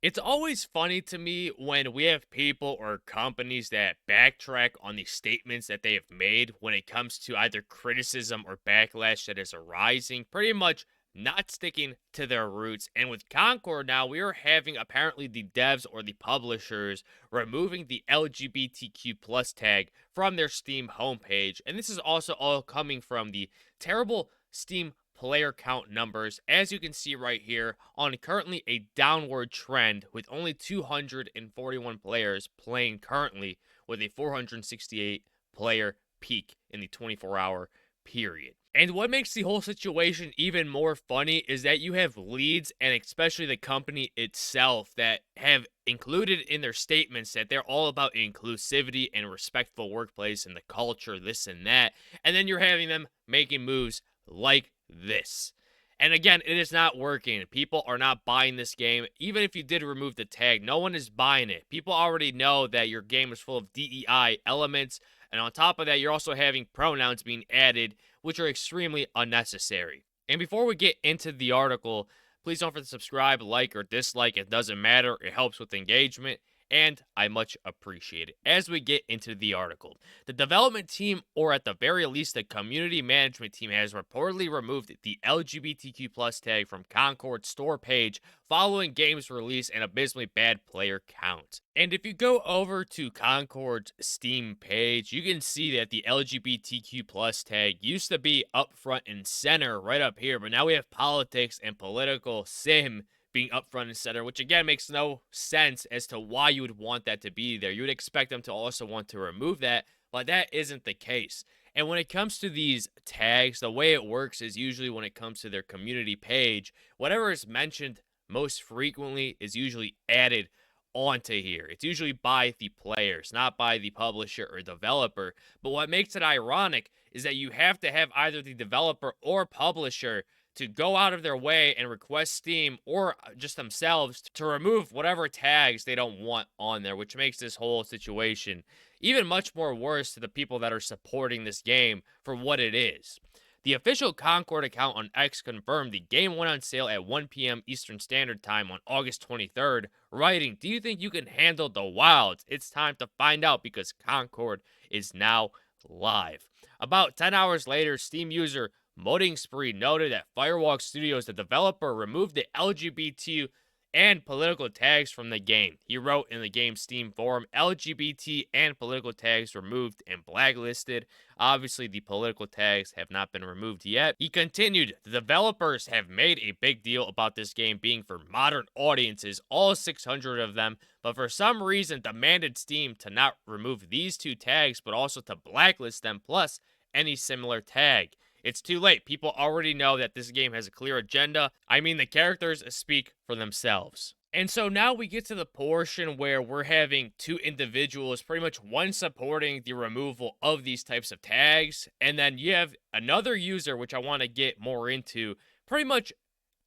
It's always funny to me when we have people or companies that backtrack on the statements that they have made when it comes to either criticism or backlash that is arising, pretty much not sticking to their roots. And with Concord now, we are having apparently the devs or the publishers removing the LGBTQ plus tag from their Steam homepage. And this is also all coming from the terrible Steam player count numbers, as you can see right here, on currently a downward trend with only 241 players playing currently with a 468 player peak in the 24-hour period. And what makes the whole situation even more funny is that you have leads and especially the company itself that have included in their statements that they're all about inclusivity and respectful workplace and the culture, this and that. And then you're having them making moves like this. And again, it is not working. People are not buying this game. Even if you did remove the tag, no one is buying it. People already know that your game is full of DEI elements. And on top of that, you're also having pronouns being added, which are extremely unnecessary. And before we get into the article, please don't forget to subscribe, like, or dislike. It doesn't matter. It helps with engagement, and I much appreciate it. As we get into the article, the development team, or at the very least the community management team, has reportedly removed the LGBTQ plus tag from Concord's store page following game's release and abysmally bad player count. And if you go over to Concord's Steam page, you can see that the LGBTQ plus tag used to be up front and center right up here, but now we have politics and political sim being up front and center, which again makes no sense as to why you would want that to be there. You would expect them to also want to remove that, but that isn't the case. And when it comes to these tags, the way it works is usually when it comes to their community page, whatever is mentioned most frequently is usually added onto here. It's usually by the players, not by the publisher or developer. But what makes it ironic is that you have to have either the developer or publisher to go out of their way and request Steam or just themselves to remove whatever tags they don't want on there, which makes this whole situation even much more worse to the people that are supporting this game for what it is. The official Concord account on X confirmed the game went on sale at 1 p.m. Eastern Standard Time on August 23rd, writing, "Do you think you can handle the wilds? It's time to find out because Concord is now live." About 10 hours later, Steam user Modding Spree noted that Firewalk Studios, the developer, removed the LGBT and political tags from the game. He wrote in the game's Steam forum, LGBT and political tags removed and blacklisted. Obviously, the political tags have not been removed yet. He continued, the developers have made a big deal about this game being for modern audiences, all 600 of them, but for some reason demanded Steam to not remove these two tags, but also to blacklist them, plus any similar tag. It's too late. People already know that this game has a clear agenda. I mean, the characters speak for themselves. And so now we get to the portion where we're having two individuals, pretty much one supporting the removal of these types of tags, and then you have another user, which I want to get more into, pretty much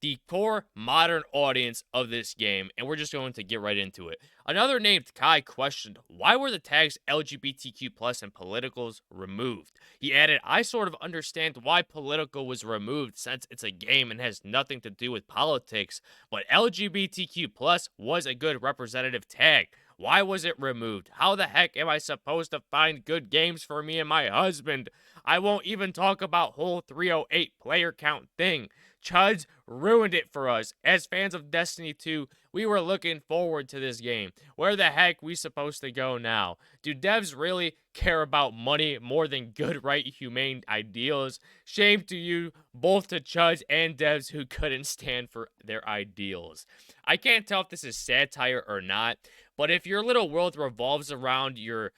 the core modern audience of this game, and we're just going to get right into it. Another named Kai questioned, why were the tags LGBTQ plus and politicals removed? He added, I sort of understand why political was removed since it's a game and has nothing to do with politics, but LGBTQ plus was a good representative tag. Why was it removed? How the heck am I supposed to find good games for me and my husband? I won't even talk about whole 308 player count thing. Chuds ruined it for us. As fans of Destiny 2, we were looking forward to this game. Where the heck we supposed to go now? Do devs really care about money more than good, right, humane ideals? Shame to you, both to Chuds and devs who couldn't stand for their ideals. I can't tell if this is satire or not, but if your little world revolves around your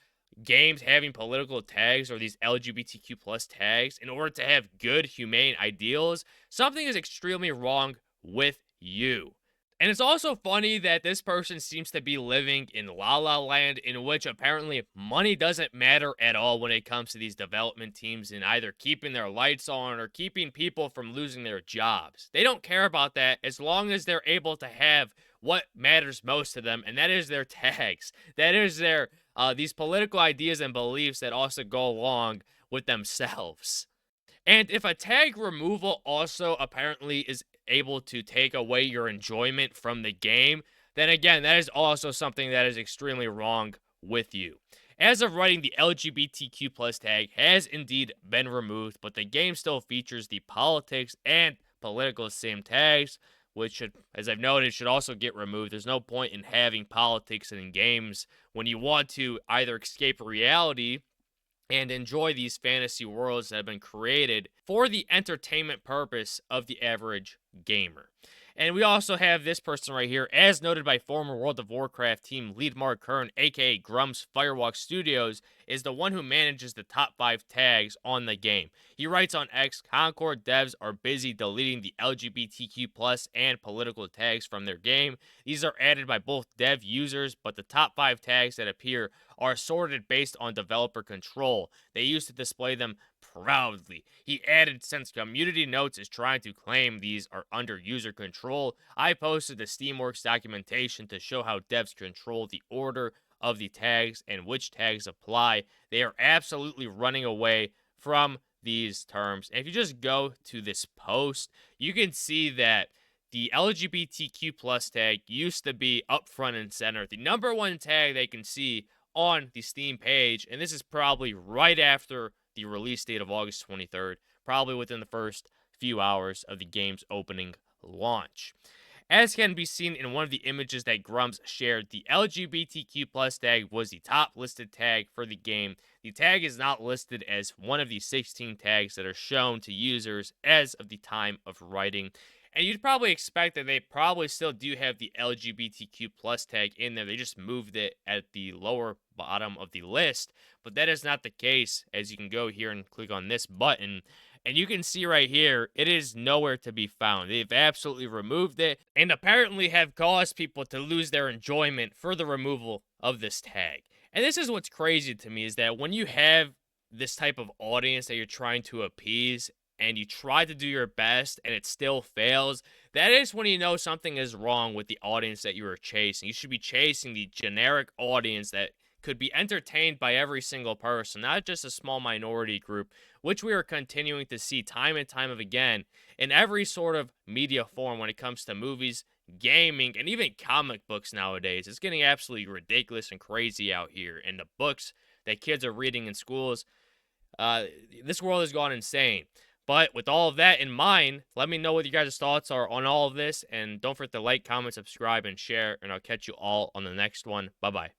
games having political tags or these LGBTQ plus tags in order to have good humane ideals, something is extremely wrong with you. And it's also funny that this person seems to be living in La La Land, in which apparently money doesn't matter at all when it comes to these development teams in either keeping their lights on or keeping people from losing their jobs. They don't care about that as long as they're able to have what matters most to them, and that is their tags. That is their these political ideas and beliefs that also go along with themselves. And if a tag removal also apparently is able to take away your enjoyment from the game, then again, that is also something that is extremely wrong with you. As of writing, the LGBTQ plus tag has indeed been removed, but the game still features the politics and political sim tags, which should, as I've noted, should also get removed. There's no point in having politics in games when you want to either escape reality and enjoy these fantasy worlds that have been created for the entertainment purpose of the average gamer. And we also have this person right here, as noted by former World of Warcraft team lead Mark Kern, aka Grum's Firewalk Studios, is the one who manages the top 5 tags on the game. He writes on X, Concord devs are busy deleting the LGBTQ plus and political tags from their game. These are added by both dev users, but the top 5 tags that appear are sorted based on developer control. They used to display them proudly. He added, since Community Notes is trying to claim these are under user control, I posted the Steamworks documentation to show how devs control the order of the tags and which tags apply. They are absolutely running away from these terms. And if you just go to this post, you can see that the LGBTQ plus tag used to be up front and center. The number one tag they can see on the Steam page, and this is probably right after the release date of August 23rd, probably within the first few hours of the game's opening launch. As can be seen in one of the images that Grumps shared, the LGBTQ plus tag was the top listed tag for the game. The tag is not listed as one of the 16 tags that are shown to users as of the time of writing. And you'd probably expect that they probably still do have the LGBTQ plus tag in there. They just moved it at the lower bottom of the list. But that is not the case, as you can go here and click on this button. And you can see right here, it is nowhere to be found. They've absolutely removed it and apparently have caused people to lose their enjoyment for the removal of this tag. And this is what's crazy to me, is that when you have this type of audience that you're trying to appease and you try to do your best and it still fails, that is when you know something is wrong with the audience that you are chasing. You should be chasing the generic audience that could be entertained by every single person, not just a small minority group, which we are continuing to see time and time again in every sort of media form when it comes to movies, gaming, and even comic books nowadays. It's getting absolutely ridiculous and crazy out here. And the books that kids are reading in schools, this world has gone insane. But with all of that in mind, let me know what you guys' thoughts are on all of this. And don't forget to like, comment, subscribe, and share. And I'll catch you all on the next one. Bye-bye.